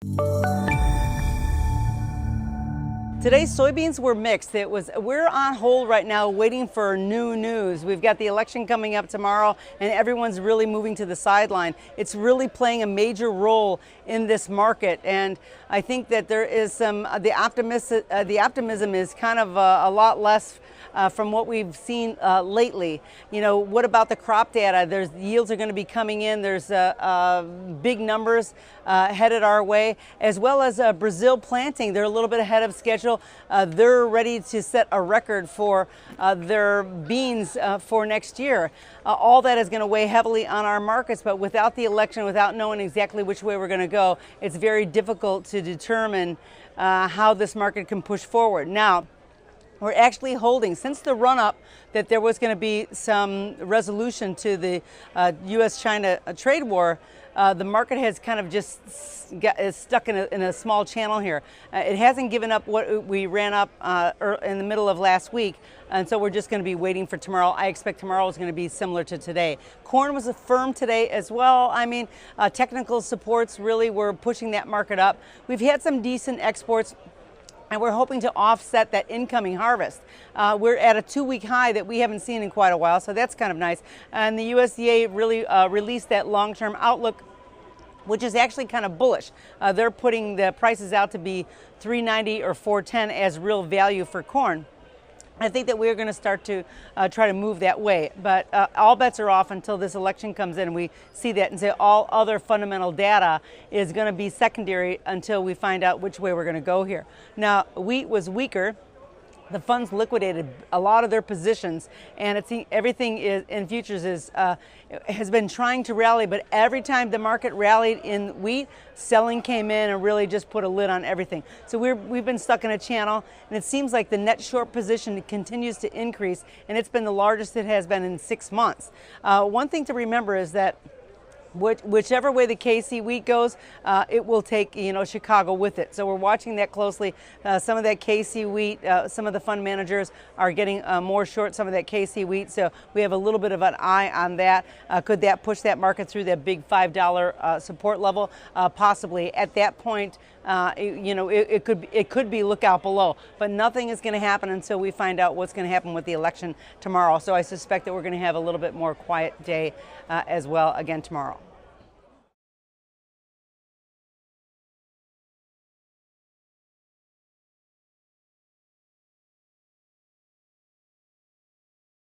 Today's soybeans were mixed. We're on hold right now waiting for new news. We've got the election coming up tomorrow and everyone's really moving to the sideline. It's really playing a major role in this market, and I think that there is the optimism is kind of a lot less from what we've seen lately. You know, what about the crop data? There's yields are going to be coming in. There's big numbers headed our way, as well as Brazil planting. They're a little bit ahead of schedule. They're ready to set a record for their beans for next year. All that is going to weigh heavily on our markets, but without the election, without knowing exactly which way we're going to go, it's very difficult to determine how this market can push forward. Now, we're actually holding, since the run-up that there was going to be some resolution to the U.S.-China trade war, the market has kind of just is stuck in a small channel here. It hasn't given up what we ran up in the middle of last week, and so we're just going to be waiting for tomorrow. I expect tomorrow is going to be similar to today. Corn was firm today as well. I mean, technical supports really were pushing that market up. We've had some decent exports, and we're hoping to offset that incoming harvest. We're at a 2-week high that we haven't seen in quite a while, so that's kind of nice. And the USDA really released that long-term outlook, which is actually kind of bullish. They're putting the prices out to be $3.90 or $4.10 as real value for corn. I think that we're going to start to try to move that way, but all bets are off until this election comes in and we see that, and say all other fundamental data is going to be secondary until we find out which way we're going to go here. Now, wheat was weaker. The funds liquidated a lot of their positions, and everything in futures has been trying to rally, but every time the market rallied in wheat, selling came in and really just put a lid on everything. So we've been stuck in a channel, and it seems like the net short position continues to increase, and it's been the largest it has been in 6 months. One thing to remember is that whichever way the KC wheat goes, it will take Chicago with it. So we're watching that closely. Some of that KC wheat, some of the fund managers are getting more short some of that KC wheat. So we have a little bit of an eye on that. Could that push that market through that big $5 support level? Possibly. At that point, it could be look out below. But nothing is going to happen until we find out what's going to happen with the election tomorrow. So I suspect that we're going to have a little bit more quiet day as well again tomorrow.